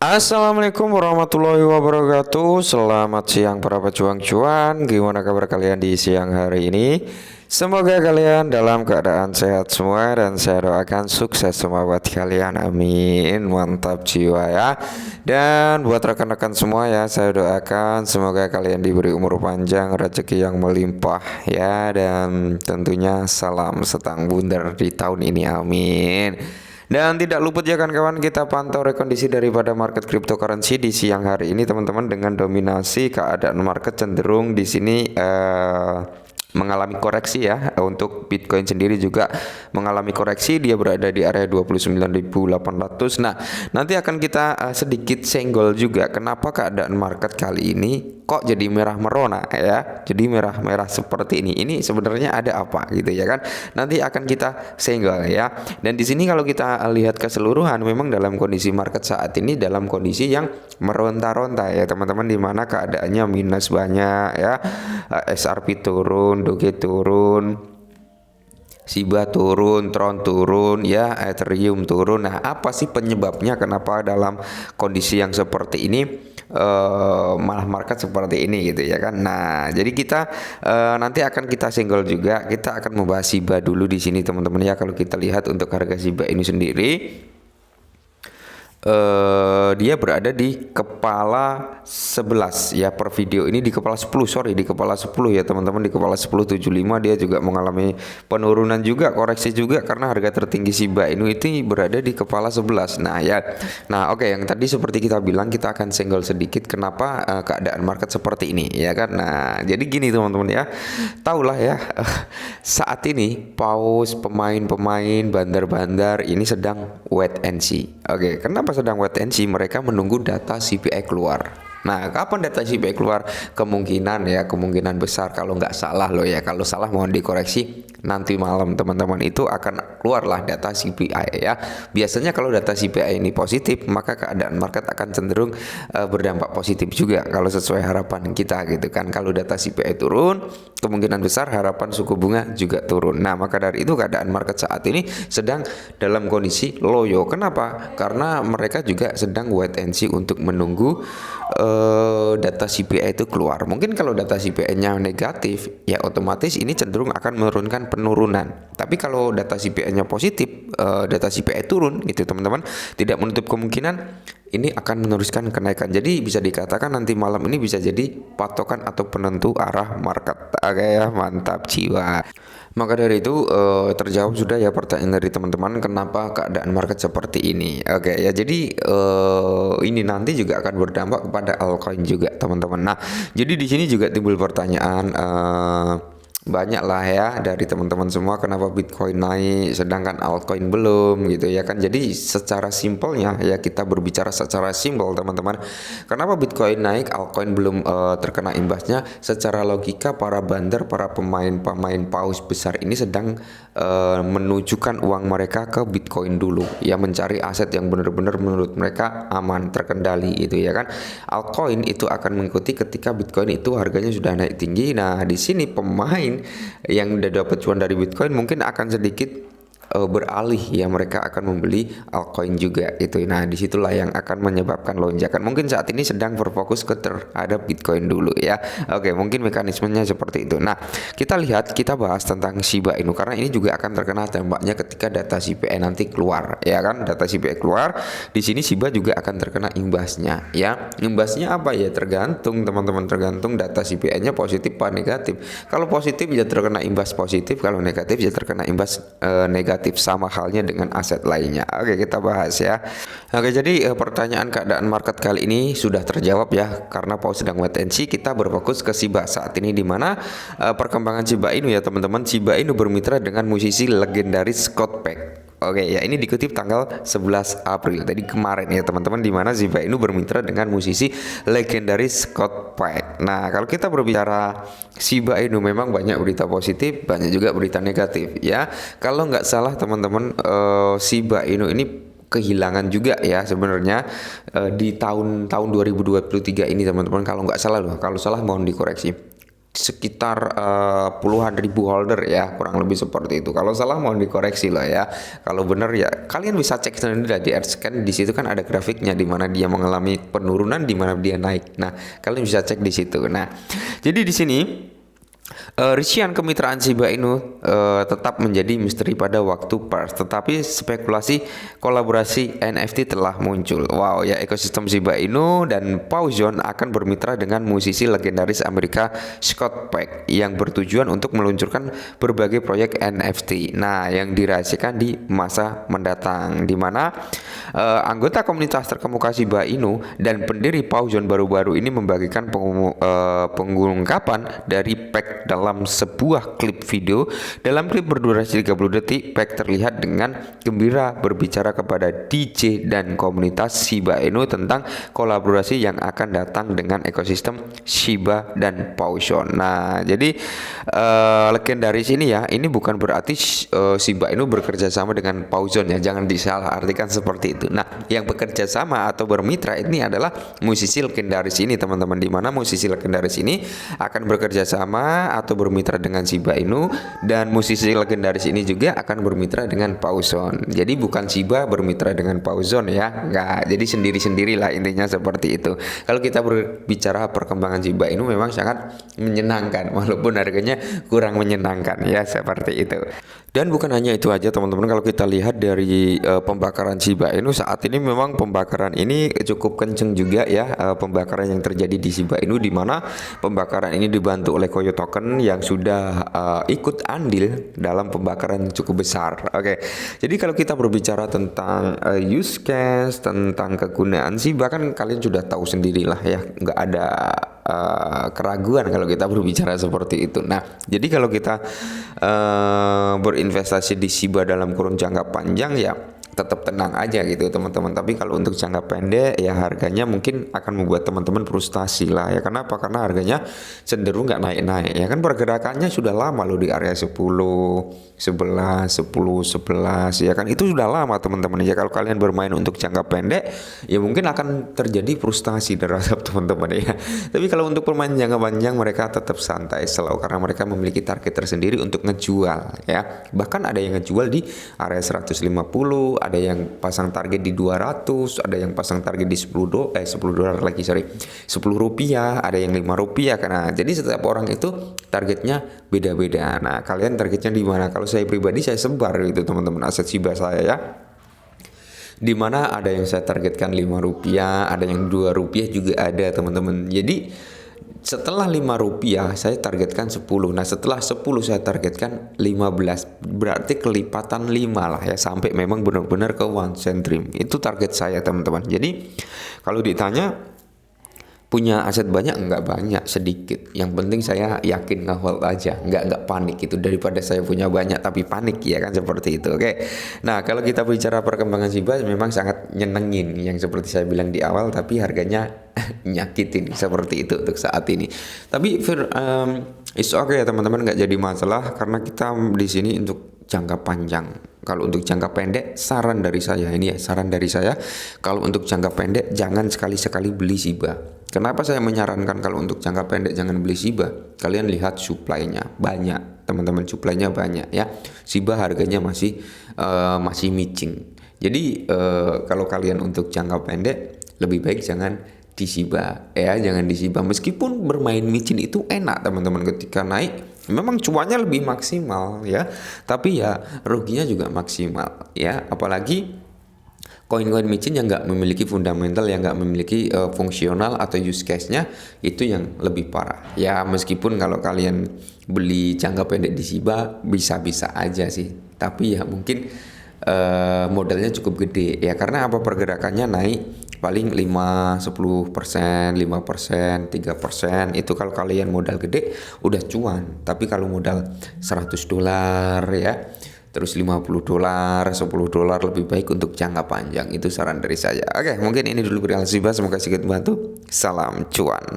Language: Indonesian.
Assalamualaikum warahmatullahi wabarakatuh. Selamat siang para pejuang cuan. Gimana kabar kalian di siang hari ini? Semoga kalian dalam keadaan sehat semua dan saya doakan sukses semua buat kalian. Amin. Mantap jiwa ya. Dan buat rekan-rekan semua ya, saya doakan semoga kalian diberi umur panjang, rezeki yang melimpah ya, dan tentunya salam setang bundar di tahun ini. Amin. Dan tidak luput ya kawan-kawan, kita pantau rekondisi daripada market cryptocurrency di siang hari ini teman-teman, dengan dominasi keadaan market cenderung di sini mengalami koreksi ya. Untuk Bitcoin sendiri juga mengalami koreksi, dia berada di area 29.800. Nah, nanti akan kita sedikit senggol juga kenapa keadaan market kali ini kok jadi merah merona ya. Jadi merah-merah seperti ini. Ini sebenarnya ada apa gitu ya kan? Nanti akan kita senggol ya. Dan di sini kalau kita lihat keseluruhan, memang dalam kondisi market saat ini dalam kondisi yang meronta-ronta ya teman-teman, dimana keadaannya minus banyak ya. XRP turun, Doge turun, Shiba turun, Tron turun, ya, Ethereum turun. Nah, apa sih penyebabnya? Kenapa dalam kondisi yang seperti ini malah market seperti ini gitu ya kan? Nah, jadi kita nanti akan kita senggol juga. Kita akan membahas Shiba dulu di sini teman-teman ya. Kalau kita lihat untuk harga Shiba ini sendiri, dia berada di kepala 11 ya per video ini, di kepala 10, sorry, di kepala 10 ya teman-teman, di kepala 10.75. Dia juga mengalami penurunan juga, koreksi juga, karena harga tertinggi Shiba Inu itu berada di kepala 11. Nah ya, nah oke, yang tadi seperti kita bilang, kita akan senggol sedikit kenapa keadaan market seperti ini ya kan. Nah, jadi gini teman-teman ya, tahulah ya, saat ini paus, pemain-pemain, bandar-bandar ini sedang wait and see. Oke, kenapa sedang wait and see? Mereka menunggu data CPI keluar. Nah, kapan data CPI keluar? Kemungkinan ya, kemungkinan besar, kalau nggak salah loh ya, kalau salah mohon dikoreksi, nanti malam teman-teman itu akan keluarlah data CPI ya. Biasanya kalau data CPI ini positif, maka keadaan market akan cenderung berdampak positif juga kalau sesuai harapan kita gitu kan. Kalau data CPI turun, kemungkinan besar harapan suku bunga juga turun. Nah, maka dari itu keadaan market saat ini sedang dalam kondisi loyo. Kenapa? Karena mereka juga sedang wait and see untuk menunggu data CPI itu keluar. Mungkin kalau data CPI-nya negatif, ya otomatis ini cenderung akan menurunkan penurunan. Tapi kalau data CPI-nya positif, data CPI turun gitu teman-teman, tidak menutup kemungkinan ini akan meneruskan kenaikan. Jadi bisa dikatakan nanti malam ini bisa jadi patokan atau penentu arah market. Oke ya, mantap jiwa. Maka dari itu terjawab sudah ya pertanyaan dari teman-teman, kenapa keadaan market seperti ini. Oke ya, jadi ini nanti juga akan berdampak kepada altcoin juga teman-teman. Nah, jadi di sini juga timbul pertanyaan banyak lah ya dari teman-teman semua, kenapa Bitcoin naik sedangkan altcoin belum gitu ya kan. Jadi secara simpelnya ya, kita berbicara secara simpel teman-teman, kenapa Bitcoin naik altcoin belum terkena imbasnya? Secara logika, para bandar, para pemain paus besar ini sedang menunjukkan uang mereka ke Bitcoin dulu ya, mencari aset yang benar-benar menurut mereka aman, terkendali itu ya kan. Altcoin itu akan mengikuti ketika Bitcoin itu harganya sudah naik tinggi. Nah, di sini pemain yang udah dapat cuan dari Bitcoin mungkin akan sedikit beralih ya, mereka akan membeli altcoin juga itu. Nah, disitulah yang akan menyebabkan lonjakan. Mungkin saat ini sedang berfokus ke terhadap Bitcoin dulu ya. Oke, mungkin mekanismenya seperti itu. Nah, kita bahas tentang Shiba Inu, karena ini juga akan terkena tembaknya ketika data CPI nanti keluar ya kan. Data CPI keluar, di sini Shiba juga akan terkena imbasnya ya. Imbasnya apa ya, tergantung teman-teman, tergantung data CPI-nya positif apa negatif. Kalau positif ya terkena imbas positif, kalau negatif ya terkena imbas negatif, sama halnya dengan aset lainnya. Oke, kita bahas ya. Oke, jadi pertanyaan keadaan market kali ini sudah terjawab ya, karena paus sedang wait and see. Kita berfokus ke Shiba saat ini, di mana perkembangan Shiba Inu ya teman-teman. Shiba Inu bermitra dengan musisi legendaris Scott Peck. Oke ya, ini dikutip tanggal 11 April tadi kemarin ya teman-teman, di mana Shiba Inu bermitra dengan musisi legendaris Scott Peck. Nah, kalau kita berbicara Shiba Inu, memang banyak berita positif, banyak juga berita negatif ya. Kalau nggak salah teman-teman, Shiba Inu ini kehilangan juga ya sebenarnya di tahun 2023 ini teman-teman, kalau nggak salah loh, kalau salah mohon dikoreksi. sekitar puluhan ribu holder ya, kurang lebih seperti itu. Kalau salah mohon dikoreksi lah ya. Kalau benar ya kalian bisa cek sendiri lah di AdScan. Di situ kan ada grafiknya di mana dia mengalami penurunan, di mana dia naik. Nah, kalian bisa cek di situ. Nah, jadi di sini risian kemitraan Shiba Inu tetap menjadi misteri pada waktu pers, tetapi spekulasi kolaborasi NFT telah muncul. Wow, ya ekosistem Shiba Inu dan Pauson akan bermitra dengan musisi legendaris Amerika Scott Peck yang bertujuan untuk meluncurkan berbagai proyek NFT. Nah, yang dirahasiakan di masa mendatang, di mana anggota komunitas terkemuka Shiba Inu dan pendiri Pauson baru-baru ini membagikan pengungkapan dari Peck dalam sebuah klip video. Dalam klip berdurasi 30 detik, Peck terlihat dengan gembira berbicara kepada DJ dan komunitas Shiba Inu tentang kolaborasi yang akan datang dengan ekosistem Shiba dan Pauson. Nah, jadi legendaris ini ya, ini bukan berarti Shiba Inu bekerja sama dengan Pauson ya, jangan disalah artikan seperti itu. Nah, yang bekerja sama atau bermitra ini adalah musisi legendaris ini teman-teman, di mana musisi legendaris ini akan bekerja sama atau bermitra dengan Shiba Inu, dan musisi legendaris ini juga akan bermitra dengan Pauson. Jadi bukan Shiba bermitra dengan Pauson ya, enggak. Jadi sendiri-sendirilah intinya seperti itu. Kalau kita berbicara perkembangan Shiba Inu memang sangat menyenangkan walaupun harganya kurang menyenangkan ya, seperti itu. Dan bukan hanya itu aja teman-teman, kalau kita lihat dari pembakaran Shiba Inu saat ini memang pembakaran ini cukup kenceng juga ya, pembakaran yang terjadi di Shiba Inu, di mana pembakaran ini dibantu oleh Koyo Token yang sudah ikut andil dalam pembakaran cukup besar. Oke. Jadi kalau kita berbicara tentang use case, tentang kegunaan Shiba, kan kalian sudah tahu sendirilah ya, nggak ada keraguan kalau kita berbicara seperti itu. Nah, jadi kalau kita berinvestasi di Shiba dalam kurun jangka panjang ya tetap tenang aja gitu teman-teman. Tapi kalau untuk jangka pendek ya harganya mungkin akan membuat teman-teman frustasi lah ya. Kenapa? Karena harganya cenderung nggak naik-naik ya kan, pergerakannya sudah lama loh di area 10, 11, 10, 11 ya kan, itu sudah lama teman-teman ya. Kalau kalian bermain untuk jangka pendek ya mungkin akan terjadi frustasi terhadap teman-teman ya. Tapi kalau untuk pemain jangka panjang mereka tetap santai slow karena mereka memiliki target tersendiri untuk ngejual ya. Bahkan ada yang ngejual di area 150, ada yang pasang target di 200, ada yang pasang target di 10 dolar lagi, sorry, 10 rupiah, ada yang 5 rupiah. Karena jadi setiap orang itu targetnya beda-beda. Nah, kalian targetnya di mana? Kalau saya pribadi saya sebar gitu teman-teman aset Shiba saya ya. Di mana ada yang saya targetkan 5 rupiah, ada yang 2 rupiah juga ada teman-teman. Jadi setelah 5 rupiah saya targetkan 10. Nah, setelah 10 saya targetkan 15. Berarti kelipatan 5 lah ya, sampai memang benar-benar ke one cent dream. Itu target saya teman-teman. Jadi kalau ditanya punya aset banyak, enggak banyak, sedikit. Yang penting saya yakin nge-hold aja, enggak panik itu, daripada saya punya banyak tapi panik ya kan, seperti itu. Oke. Nah, kalau kita bicara perkembangan Shiba memang sangat nyenengin yang seperti saya bilang di awal, tapi harganya nyakitin seperti itu untuk saat ini. Tapi it's okay ya teman-teman, nggak jadi masalah karena kita di sini untuk jangka panjang. Kalau untuk jangka pendek, saran dari saya ini ya, saran dari saya, kalau untuk jangka pendek jangan sekali-sekali beli Shiba. Kenapa saya menyarankan kalau untuk jangka pendek jangan beli Shiba? Kalian lihat supply-nya banyak, teman-teman, supply-nya banyak ya. Shiba harganya masih micing. Jadi kalau kalian untuk jangka pendek lebih baik jangan di Shiba ya, jangan di Shiba. Meskipun bermain micin itu enak teman-teman, ketika naik memang cuannya lebih maksimal ya, tapi ya ruginya juga maksimal ya. Apalagi koin-koin micin yang nggak memiliki fundamental, yang nggak memiliki fungsional atau use case-nya, itu yang lebih parah ya. Meskipun kalau kalian beli jangka pendek di Shiba bisa-bisa aja sih, tapi ya mungkin modalnya cukup gede ya. Karena apa, pergerakannya naik paling 5, 10%, 5%, 3%. Itu kalau kalian modal gede udah cuan. Tapi kalau modal 100 dolar ya, terus 50 dolar, 10 dolar, lebih baik untuk jangka panjang. Itu saran dari saya. Oke, mungkin ini dulu perihal Shiba, semoga sedikit membantu. Salam cuan.